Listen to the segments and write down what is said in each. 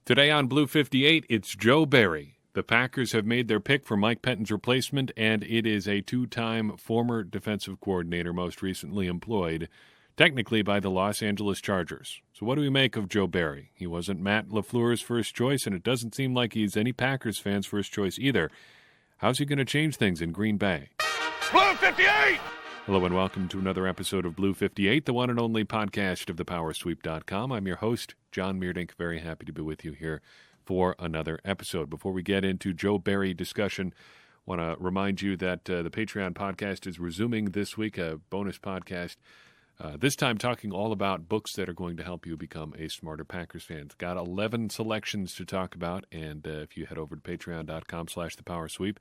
Today on Blue 58, it's Joe Barry. The Packers have made their pick for Mike Pettine's replacement, and it is a two-time former defensive coordinator, most recently employed, technically by the Los Angeles Chargers. So what do we make of Joe Barry? He wasn't Matt LaFleur's first choice, and it doesn't seem like he's any Packers fan's first choice either. How's he going to change things in Green Bay? Blue 58! Hello and welcome to another episode of Blue 58, the one and only podcast of thepowersweep.com. I'm your host, John Meerdink. Very happy to be with you here for another episode. Before we get into Joe Barry discussion, I want to remind you that the Patreon podcast is resuming this week, a bonus podcast, this time talking all about books that are going to help you become a smarter Packers fan. Got 11 selections to talk about, and if you head over to patreon.com/thepowersweep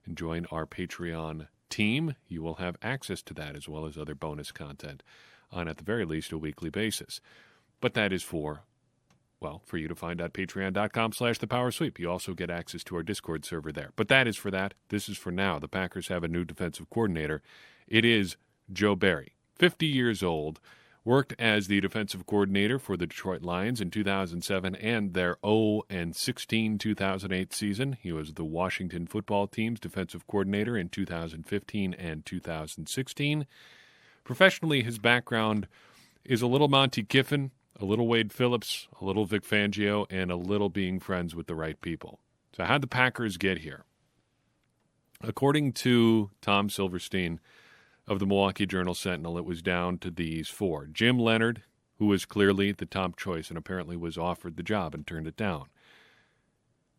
and join our Patreon team, you will have access to that as well as other bonus content on, at the very least, a weekly basis. But that is for you to find at patreon.com/thepowersweep. You also get access to our Discord server there. But that is for that. This is for now. The Packers have a new defensive coordinator. It is Joe Barry, 50 years old, worked as the defensive coordinator for the Detroit Lions in 2007 and their 0-16 2008 season. He was the Washington football team's defensive coordinator in 2015 and 2016. Professionally, his background is a little Monty Kiffin, a little Wade Phillips, a little Vic Fangio, and a little being friends with the right people. So how'd the Packers get here? According to Tom Silverstein of the Milwaukee Journal-Sentinel, it was down to these four. Jim Leonard, who was clearly the top choice and apparently was offered the job and turned it down.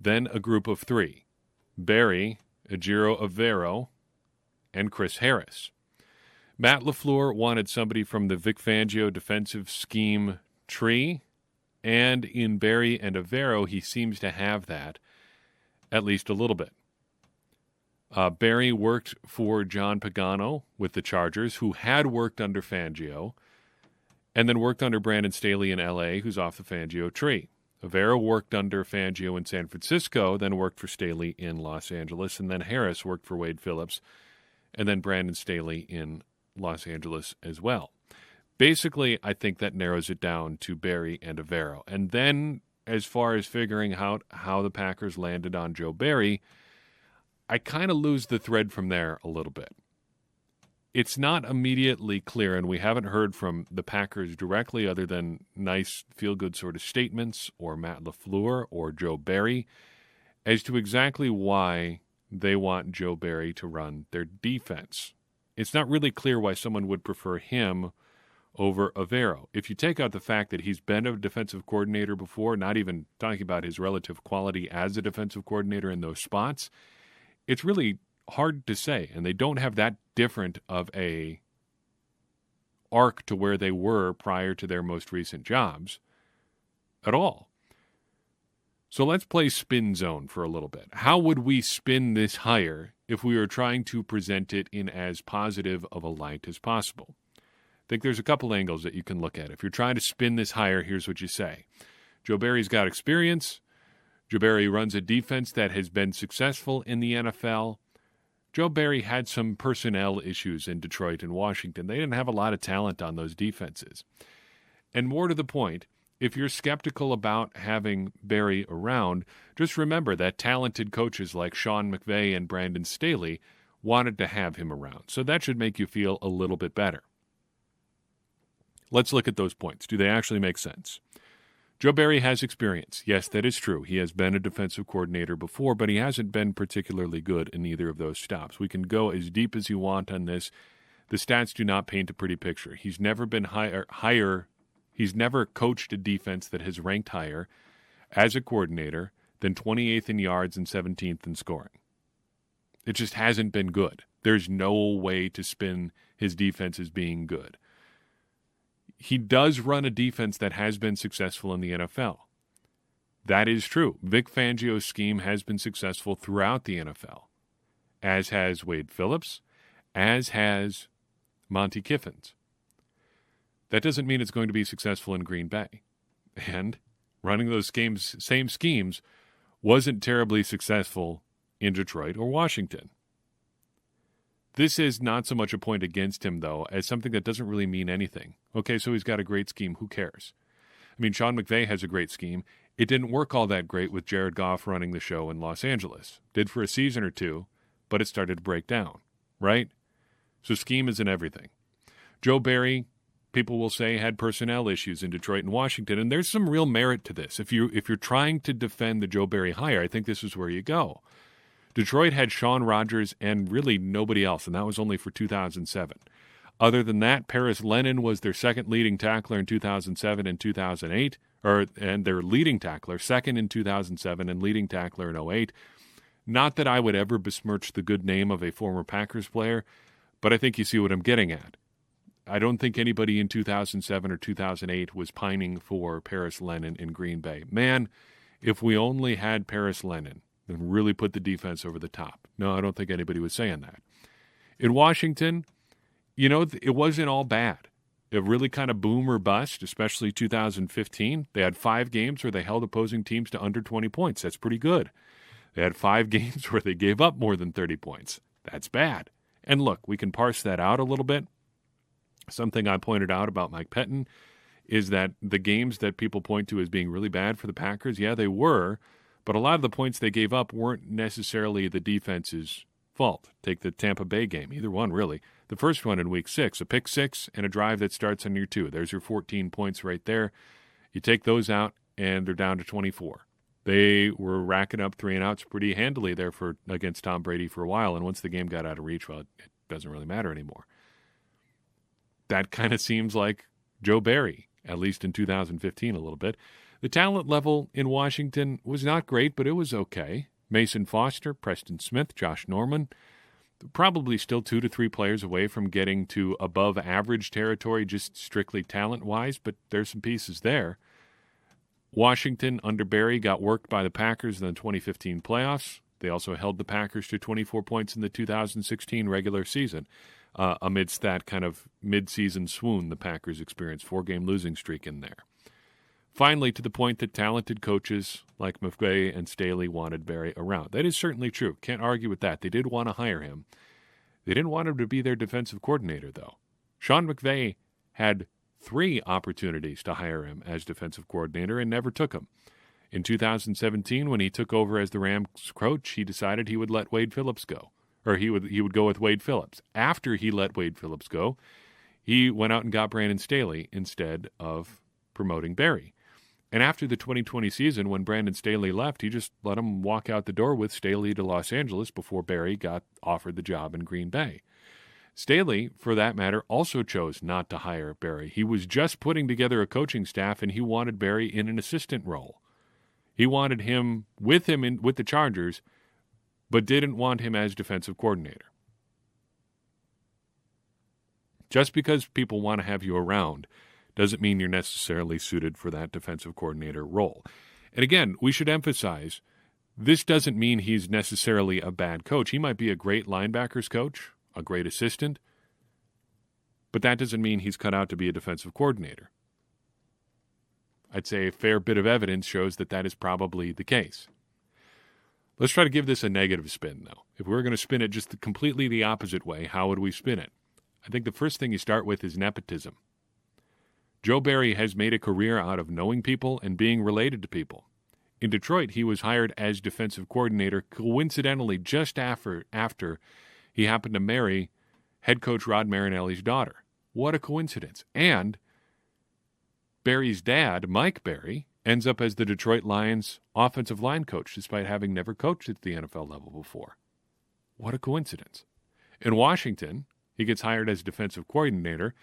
Then a group of three: Barry, Ejiro Evero, and Chris Harris. Matt LaFleur wanted somebody from the Vic Fangio defensive scheme tree, and in Barry and Evero, he seems to have that, at least a little bit. Barry worked for John Pagano with the Chargers, who had worked under Fangio, and then worked under Brandon Staley in L.A., who's off the Fangio tree. Evero worked under Fangio in San Francisco, then worked for Staley in Los Angeles, and then Harris worked for Wade Phillips, and then Brandon Staley in Los Angeles as well. Basically, I think that narrows it down to Barry and Evero. And then, as far as figuring out how the Packers landed on Joe Barry, I kind of lose the thread from there a little bit. It's not immediately clear, and we haven't heard from the Packers directly other than nice feel-good sort of statements or Matt LaFleur or Joe Barry as to exactly why they want Joe Barry to run their defense. It's not really clear why someone would prefer him over Evero. If you take out the fact that he's been a defensive coordinator before, not even talking about his relative quality as a defensive coordinator in those spots, it's really hard to say, and they don't have that different of a arc to where they were prior to their most recent jobs at all. So let's play spin zone for a little bit. How would we spin this hire if we were trying to present it in as positive of a light as possible? I think there's a couple angles that you can look at. If you're trying to spin this hire, here's what you say. Joe Barry's got experience. Joe Barry runs a defense that has been successful in the NFL. Joe Barry had some personnel issues in Detroit and Washington. They didn't have a lot of talent on those defenses. And more to the point, if you're skeptical about having Barry around, just remember that talented coaches like Sean McVay and Brandon Staley wanted to have him around. So that should make you feel a little bit better. Let's look at those points. Do they actually make sense? Joe Barry has experience. Yes, that is true. He has been a defensive coordinator before, but he hasn't been particularly good in either of those stops. We can go as deep as you want on this. The stats do not paint a pretty picture. He's never been higher. He's never coached a defense that has ranked higher as a coordinator than 28th in yards and 17th in scoring. It just hasn't been good. There's no way to spin his defense as being good. He does run a defense that has been successful in the NFL. That is true. Vic Fangio's scheme has been successful throughout the NFL, as has Wade Phillips, as has Monty Kiffin's. That doesn't mean it's going to be successful in Green Bay. And running those same schemes wasn't terribly successful in Detroit or Washington. This is not so much a point against him, though, as something that doesn't really mean anything. Okay, so he's got a great scheme. Who cares? I mean, Sean McVay has a great scheme. It didn't work all that great with Jared Goff running the show in Los Angeles. Did for a season or two, but it started to break down, right? So scheme isn't everything. Joe Barry, people will say, had personnel issues in Detroit and Washington, and there's some real merit to this. If you're trying to defend the Joe Barry hire, I think this is where you go. Detroit had Shawn Rodgers and really nobody else, and that was only for 2007. Other than that, Paris Lennon was their second leading tackler in 2007 and 2008, and their leading tackler, second in 2007 and leading tackler in 2008. Not that I would ever besmirch the good name of a former Packers player, but I think you see what I'm getting at. I don't think anybody in 2007 or 2008 was pining for Paris Lennon in Green Bay. Man, if we only had Paris Lennon, then really put the defense over the top. No, I don't think anybody was saying that. In Washington, it wasn't all bad. It really kind of boom or bust, especially 2015. They had 5 games where they held opposing teams to under 20 points. That's pretty good. They had 5 games where they gave up more than 30 points. That's bad. And look, we can parse that out a little bit. Something I pointed out about Mike Pettine is that the games that people point to as being really bad for the Packers, yeah, they were, but a lot of the points they gave up weren't necessarily the defense's fault. Take the Tampa Bay game, either one really. The first one in Week 6, a pick 6 and a drive that starts on year 2. There's your 14 points right there. You take those out, and they're down to 24. They were racking up 3-and-outs pretty handily there against Tom Brady for a while, and once the game got out of reach, well, it doesn't really matter anymore. That kind of seems like Joe Barry, at least in 2015 a little bit. The talent level in Washington was not great, but it was okay. Mason Foster, Preston Smith, Josh Norman, probably still 2 to 3 players away from getting to above average territory, just strictly talent-wise, but there's some pieces there. Washington, under Barry, got worked by the Packers in the 2015 playoffs. They also held the Packers to 24 points in the 2016 regular season. Amidst that kind of mid-season swoon the Packers experienced, 4-game losing streak in there. Finally, to the point that talented coaches like McVay and Staley wanted Barry around. That is certainly true. Can't argue with that. They did want to hire him. They didn't want him to be their defensive coordinator, though. Sean McVay had 3 opportunities to hire him as defensive coordinator and never took them. In 2017, when he took over as the Rams coach, he decided he would let Wade Phillips go. Or he would go with Wade Phillips. After he let Wade Phillips go, he went out and got Brandon Staley instead of promoting Barry. And after the 2020 season, when Brandon Staley left, he just let him walk out the door with Staley to Los Angeles before Barry got offered the job in Green Bay. Staley, for that matter, also chose not to hire Barry. He was just putting together a coaching staff, and he wanted Barry in an assistant role. He wanted him with the Chargers, but didn't want him as defensive coordinator. Just because people want to have you around doesn't mean you're necessarily suited for that defensive coordinator role. And again, we should emphasize, this doesn't mean he's necessarily a bad coach. He might be a great linebackers coach, a great assistant, but that doesn't mean he's cut out to be a defensive coordinator. I'd say a fair bit of evidence shows that that is probably the case. Let's try to give this a negative spin, though. If we were going to spin it just completely the opposite way, how would we spin it? I think the first thing you start with is nepotism. Joe Barry has made a career out of knowing people and being related to people. In Detroit, he was hired as defensive coordinator, coincidentally just after he happened to marry head coach Rod Marinelli's daughter. What a coincidence. And Barry's dad, Mike Barry, ends up as the Detroit Lions offensive line coach, despite having never coached at the NFL level before. What a coincidence. In Washington, he gets hired as defensive coordinator,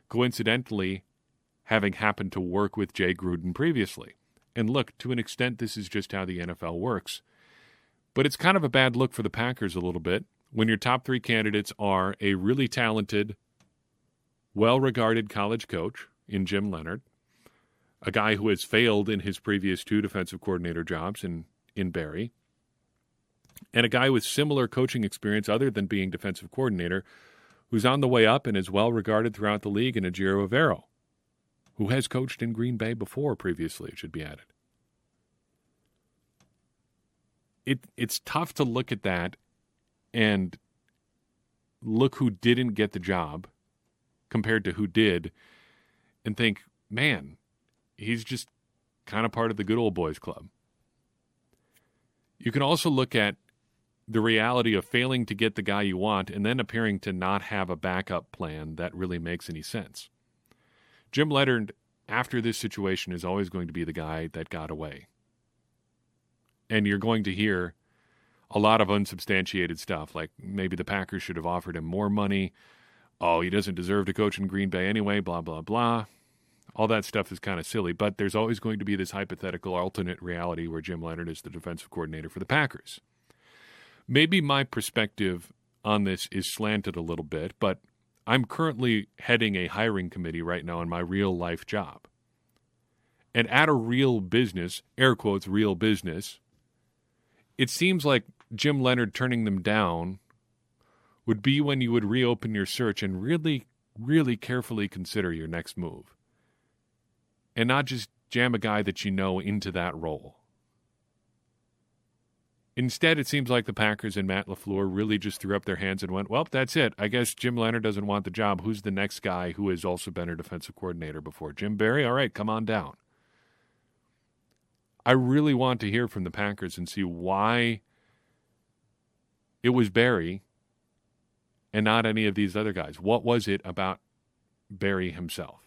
coincidentally having happened to work with Jay Gruden previously. And look, to an extent, this is just how the NFL works. But it's kind of a bad look for the Packers a little bit when your top 3 candidates are a really talented, well-regarded college coach in Jim Leonhard, a guy who has failed in his previous 2 defensive coordinator jobs in Barry, and a guy with similar coaching experience other than being defensive coordinator who's on the way up and is well-regarded throughout the league in Ejiro Evero, who has coached in Green Bay before previously, it should be added. It's tough to look at that and look who didn't get the job compared to who did and think, man, he's just kind of part of the good old boys club. You can also look at the reality of failing to get the guy you want and then appearing to not have a backup plan that really makes any sense. Jim Leonhard, after this situation, is always going to be the guy that got away. And you're going to hear a lot of unsubstantiated stuff, like maybe the Packers should have offered him more money. Oh, he doesn't deserve to coach in Green Bay anyway, blah, blah, blah. All that stuff is kind of silly, but there's always going to be this hypothetical alternate reality where Jim Leonhard is the defensive coordinator for the Packers. Maybe my perspective on this is slanted a little bit, but I'm currently heading a hiring committee right now in my real-life job. And at a real business, air quotes, real business, it seems like Jim Leonhard turning them down would be when you would reopen your search and really, really carefully consider your next move. And not just jam a guy that you know into that role. Instead, it seems like the Packers and Matt LaFleur really just threw up their hands and went, well, that's it. I guess Jim Leonhard doesn't want the job. Who's the next guy who has also been a defensive coordinator before? Jim Barry? All right, come on down. I really want to hear from the Packers and see why it was Barry and not any of these other guys. What was it about Barry himself?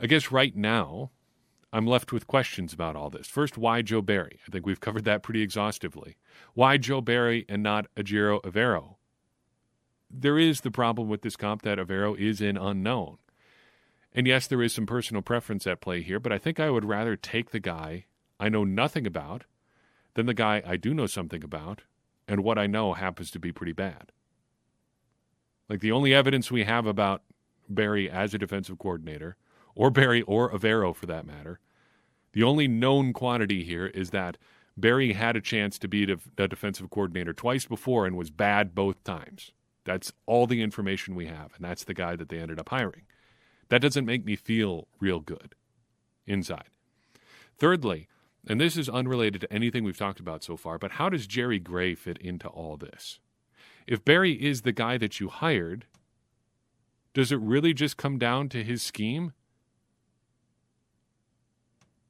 I guess right now, I'm left with questions about all this. First, why Joe Barry? I think we've covered that pretty exhaustively. Why Joe Barry and not Ejiro Evero? There is the problem with this comp that Evero is an unknown. And yes, there is some personal preference at play here, but I think I would rather take the guy I know nothing about than the guy I do know something about, and what I know happens to be pretty bad. Like the only evidence we have about Barry as a defensive coordinator, or Barry or Evero for that matter, the only known quantity here is that Barry had a chance to be the defensive coordinator twice before and was bad both times. That's all the information we have, and that's the guy that they ended up hiring. That doesn't make me feel real good inside. Thirdly, and this is unrelated to anything we've talked about so far, but how does Jerry Gray fit into all this? If Barry is the guy that you hired, does it really just come down to his scheme?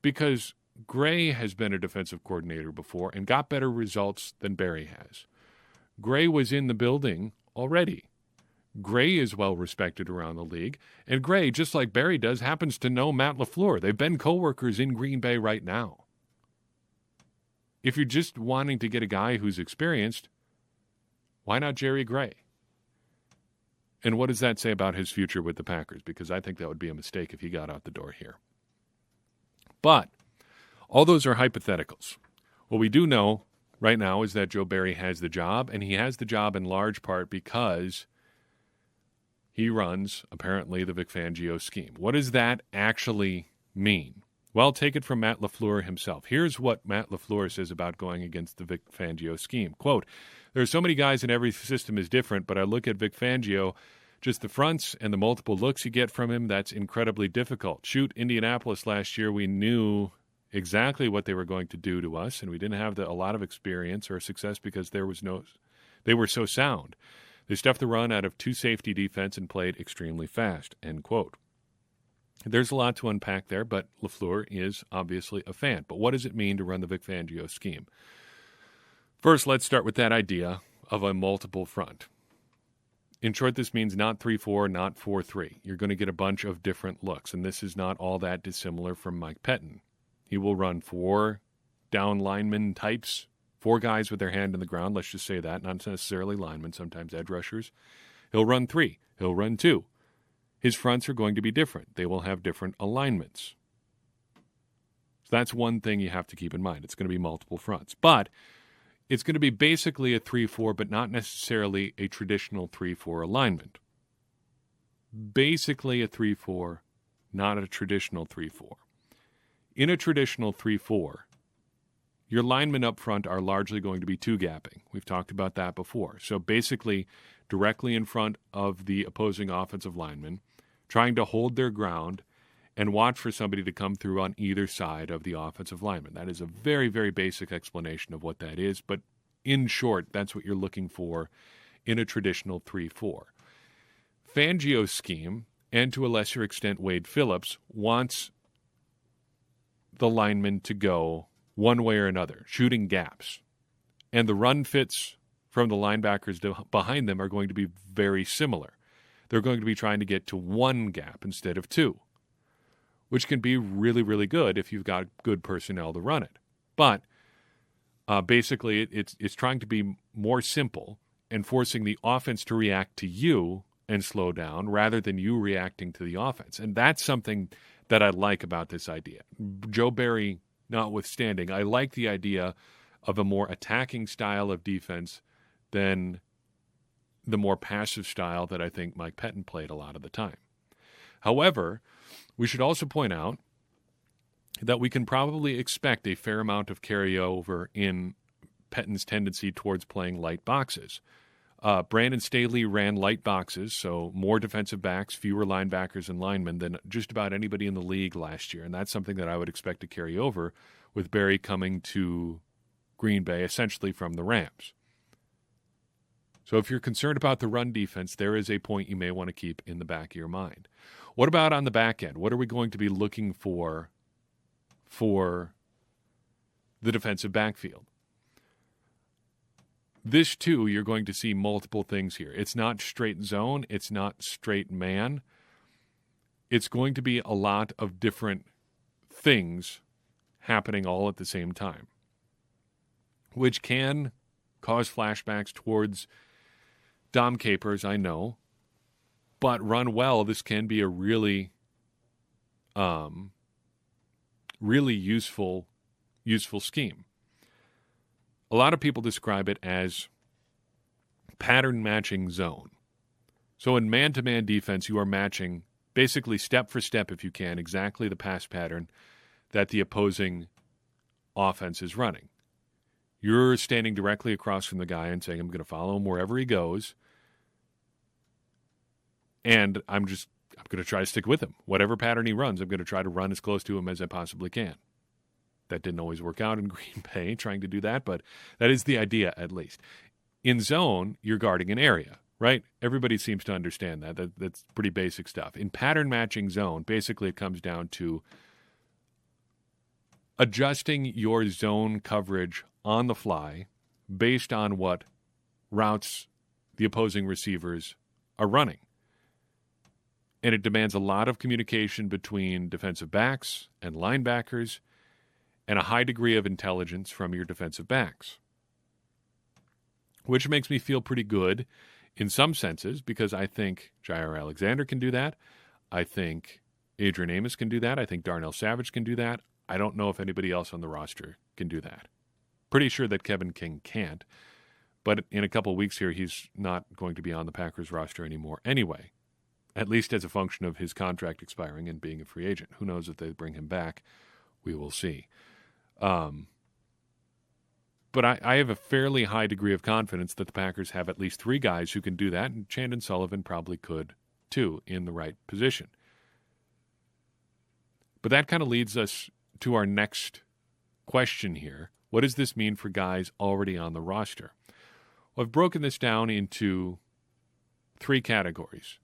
Because Gray has been a defensive coordinator before and got better results than Barry has. Gray was in the building already. Gray is well respected around the league, and Gray, just like Barry does, happens to know Matt LaFleur. They've been coworkers in Green Bay right now. If you're just wanting to get a guy who's experienced, why not Jerry Gray? And what does that say about his future with the Packers? Because I think that would be a mistake if he got out the door here. But all those are hypotheticals. What we do know right now is that Joe Barry has the job, and he has the job in large part because he runs, apparently, the Vic Fangio scheme. What does that actually mean? Well, take it from Matt LaFleur himself. Here's what Matt LaFleur says about going against the Vic Fangio scheme. Quote, there are so many guys and every system is different, but I look at Vic Fangio, just the fronts and the multiple looks you get from him, that's incredibly difficult. Shoot, Indianapolis last year, we knew exactly what they were going to do to us, and we didn't have a lot of experience or success because they were so sound. They stuffed the run out of two safety defense and played extremely fast, end quote. There's a lot to unpack there, but LaFleur is obviously a fan. But what does it mean to run the Vic Fangio scheme? First, let's start with that idea of a multiple front. In short, this means not 3-4, not 4-3. You're going to get a bunch of different looks, and this is not all that dissimilar from Mike Pettine. He will run 4 down lineman types, 4 guys with their hand in the ground, let's just say that, not necessarily linemen, sometimes edge rushers. He'll run 3. He'll run 2. His fronts are going to be different. They will have different alignments. So that's one thing you have to keep in mind. It's going to be multiple fronts. But it's going to be basically a 3-4, but not necessarily a traditional 3-4 alignment. Basically a 3-4, not a traditional 3-4. In a traditional 3-4, your linemen up front are largely going to be two-gapping. We've talked about that before. So basically, directly in front of the opposing offensive lineman, trying to hold their ground and watch for somebody to come through on either side of the offensive lineman. That is a very, very basic explanation of what that is, but in short, that's what you're looking for in a traditional 3-4. Fangio's scheme, and to a lesser extent Wade Phillips, wants the linemen to go one way or another, shooting gaps. And the run fits from the linebackers behind them are going to be very similar. They're going to be trying to get to one gap instead of two, which can be really, really good if you've got good personnel to run it. But basically, it's trying to be more simple and forcing the offense to react to you and slow down rather than you reacting to the offense. And that's something that I like about this idea. Joe Barry notwithstanding, I like the idea of a more attacking style of defense than the more passive style that I think Mike Pettine played a lot of the time. However, we should also point out that we can probably expect a fair amount of carryover in Pettine's tendency towards playing light boxes. Brandon Staley ran light boxes, so more defensive backs, fewer linebackers and linemen than just about anybody in the league last year, and that's something that I would expect to carry over with Barry coming to Green Bay essentially from the Rams. So if you're concerned about the run defense, there is a point you may want to keep in the back of your mind. What about on the back end? What are we going to be looking for the defensive backfield? This, too, you're going to see multiple things here. It's not straight zone. It's not straight man. It's going to be a lot of different things happening all at the same time, which can cause flashbacks towards Dom Capers, I know. But run well, this can be a really useful scheme. A lot of people describe it as pattern matching zone. So in man-to-man defense, you are matching basically step for step, if you can, exactly the pass pattern that the opposing offense is running. You're standing directly across from the guy and saying, I'm going to follow him wherever he goes, and I'm going to try to stick with him. Whatever pattern he runs, I'm going to try to run as close to him as I possibly can. That didn't always work out in Green Bay, trying to do that, but that is the idea at least. In zone, you're guarding an area, right? Everybody seems to understand that. That's pretty basic stuff. In pattern matching zone, basically it comes down to adjusting your zone coverage on the fly based on what routes the opposing receivers are running. And it demands a lot of communication between defensive backs and linebackers and a high degree of intelligence from your defensive backs, which makes me feel pretty good in some senses because I think Jair Alexander can do that. I think Adrian Amos can do that. I think Darnell Savage can do that. I don't know if anybody else on the roster can do that. Pretty sure that Kevin King can't, but in a couple of weeks here, he's not going to be on the Packers roster anymore anyway, at least as a function of his contract expiring and being a free agent. Who knows if they bring him back? We will see. But I have a fairly high degree of confidence that the Packers have at least three guys who can do that, and Chandon Sullivan probably could, too, in the right position. But that kind of leads us to our next question here. What does this mean for guys already on the roster? Well, I've broken this down into three categories.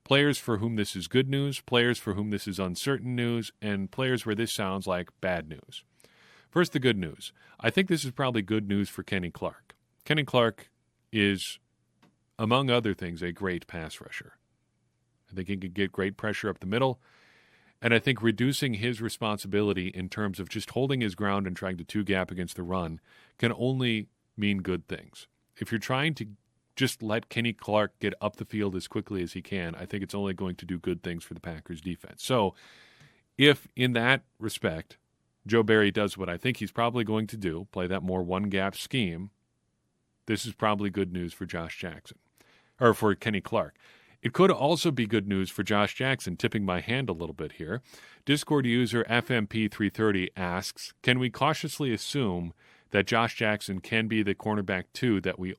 Players for whom this is good news, players for whom this is uncertain news, and players where this sounds like bad news. First, the good news. I think this is probably good news for Kenny Clark. Kenny Clark is, among other things, a great pass rusher. I think he can get great pressure up the middle, and I think reducing his responsibility in terms of just holding his ground and trying to two-gap against the run can only mean good things. If you're trying to just let Kenny Clark get up the field as quickly as he can, I think it's only going to do good things for the Packers defense. So if, in that respect, Joe Barry does what I think he's probably going to do, play that more one-gap scheme, this is probably good news for Josh Jackson, or for Kenny Clark. It could also be good news for Josh Jackson, tipping my hand a little bit here. Discord user FMP330 asks, can we cautiously assume that Josh Jackson can be the cornerback 2 that we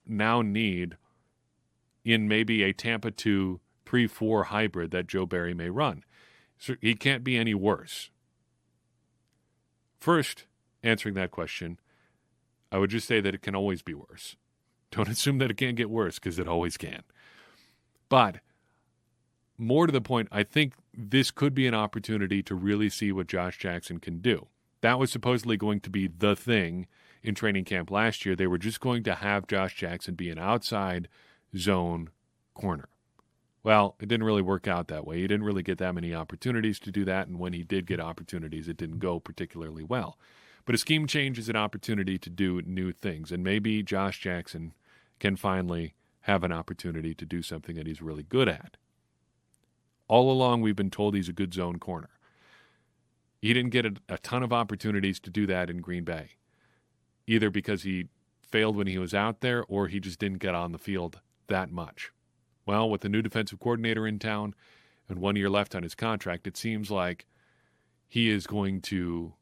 now need in maybe a Tampa 2 3-4 hybrid that Joe Barry may run? So he can't be any worse. First, answering that question, I would just say that it can always be worse. Don't assume that it can't get worse, because it always can. But more to the point, I think this could be an opportunity to really see what Josh Jackson can do. That was supposedly going to be the thing in training camp last year. They were just going to have Josh Jackson be an outside zone corner. Well, it didn't really work out that way. He didn't really get that many opportunities to do that, and when he did get opportunities, it didn't go particularly well. But a scheme change is an opportunity to do new things, and maybe Josh Jackson can finally have an opportunity to do something that he's really good at. All along, we've been told he's a good zone corner. He didn't get a ton of opportunities to do that in Green Bay, either because he failed when he was out there or he just didn't get on the field that much. Well, with the new defensive coordinator in town and 1 year left on his contract, it seems like he is going to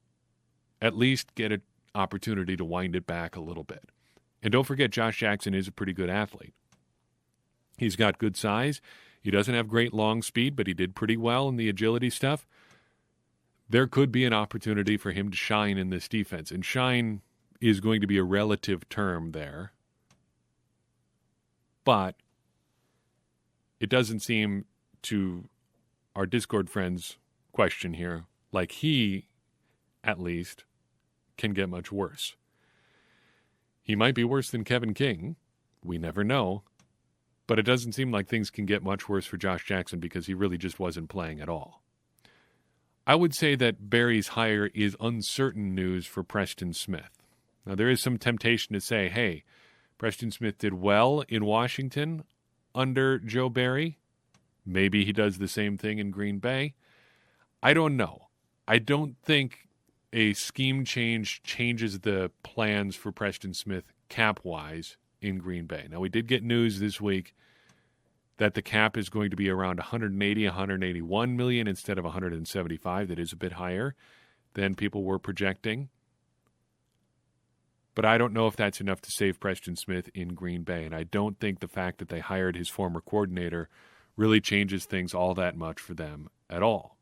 at least get an opportunity to wind it back a little bit. And don't forget, Josh Jackson is a pretty good athlete. He's got good size. He doesn't have great long speed, but he did pretty well in the agility stuff. There could be an opportunity for him to shine in this defense. And shine is going to be a relative term there. But it doesn't seem, to our Discord friends' question here, like he, at least, can get much worse. He might be worse than Kevin King. We never know. But it doesn't seem like things can get much worse for Josh Jackson because he really just wasn't playing at all. I would say that Barry's hire is uncertain news for Preston Smith. Now, there is some temptation to say, hey, Preston Smith did well in Washington under Joe Barry. Maybe he does the same thing in Green Bay. I don't know. I don't think a scheme change changes the plans for Preston Smith cap-wise in Green Bay. Now, we did get news this week that the cap is going to be around 180, 181 million instead of 175. That is a bit higher than people were projecting. But I don't know if that's enough to save Preston Smith in Green Bay. And I don't think the fact that they hired his former coordinator really changes things all that much for them at all.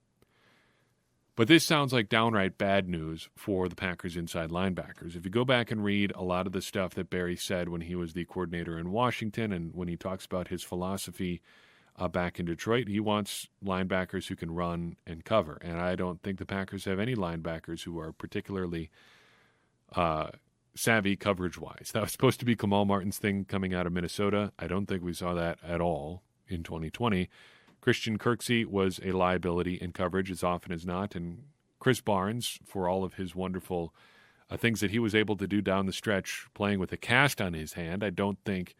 But this sounds like downright bad news for the Packers inside linebackers. If you go back and read a lot of the stuff that Barry said when he was the coordinator in Washington and when he talks about his philosophy back in Detroit, he wants linebackers who can run and cover. And I don't think the Packers have any linebackers who are particularly savvy coverage-wise. That was supposed to be Kamal Martin's thing coming out of Minnesota. I don't think we saw that at all in 2020. Christian Kirksey was a liability in coverage as often as not, and Chris Barnes, for all of his wonderful things that he was able to do down the stretch playing with a cast on his hand, I don't think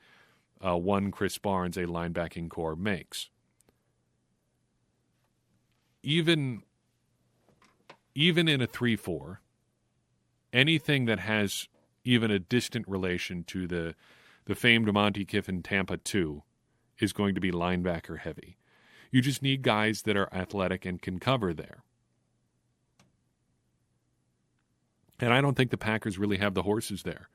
one Chris Barnes a linebacking core makes. Even in a 3-4, anything that has even a distant relation to the famed Monte Kiffin Tampa 2 is going to be linebacker heavy. You just need guys that are athletic and can cover there. And I don't think the Packers really have the horses there.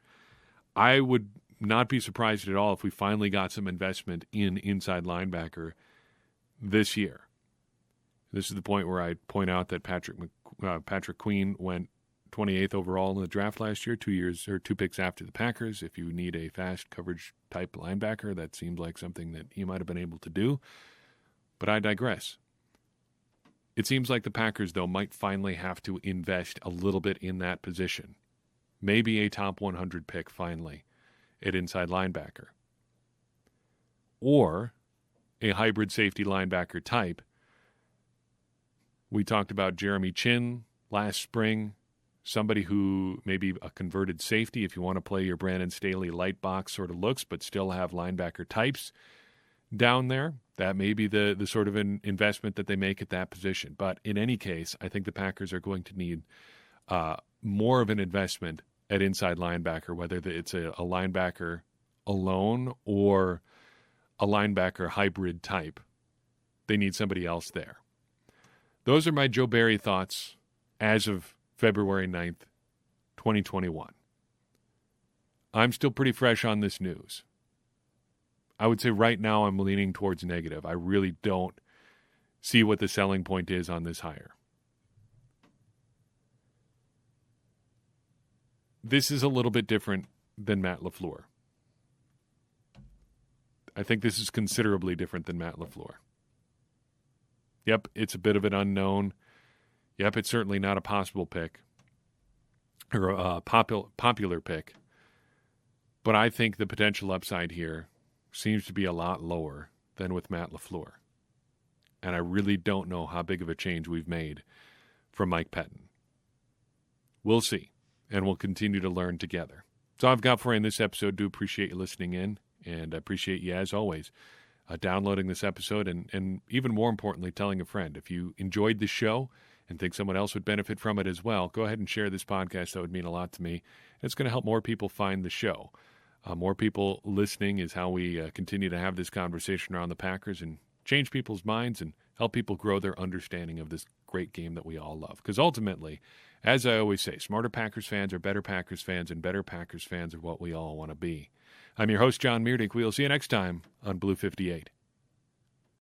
I would not be surprised at all if we finally got some investment in inside linebacker this year. This is the point where I point out that Patrick Queen went 28th overall in the draft last year, 2 picks after the Packers. If you need a fast coverage type linebacker, that seems like something that he might have been able to do. But I digress. It seems like the Packers, though, might finally have to invest a little bit in that position. Maybe a top 100 pick finally at inside linebacker. Or a hybrid safety linebacker type. We talked about Jeremy Chin last spring, somebody who may be a converted safety if you want to play your Brandon Staley light box sort of looks, but still have linebacker types down there. That may be the sort of an investment that they make at that position. But in any case, I think the Packers are going to need more of an investment at inside linebacker, whether it's a linebacker alone or a linebacker hybrid type. They need somebody else there. Those are my Joe Barry thoughts as of February 9th, 2021. I'm still pretty fresh on this news. I would say right now I'm leaning towards negative. I really don't see what the selling point is on this hire. This is a little bit different than Matt LaFleur. I think this is considerably different than Matt LaFleur. Yep, it's a bit of an unknown. Yep, it's certainly not a possible pick or a popular pick. But I think the potential upside here seems to be a lot lower than with Matt LaFleur. And I really don't know how big of a change we've made from Mike Pettine. We'll see, and we'll continue to learn together. So I've got for you in this episode. Do appreciate you listening in, and I appreciate you, as always, downloading this episode, and even more importantly, telling a friend. If you enjoyed the show and think someone else would benefit from it as well, go ahead and share this podcast. That would mean a lot to me. It's going to help more people find the show. More people listening is how we continue to have this conversation around the Packers and change people's minds and help people grow their understanding of this great game that we all love. Because ultimately, as I always say, smarter Packers fans are better Packers fans, and better Packers fans are what we all want to be. I'm your host, John Meerdink. We'll see you next time on Blue 58.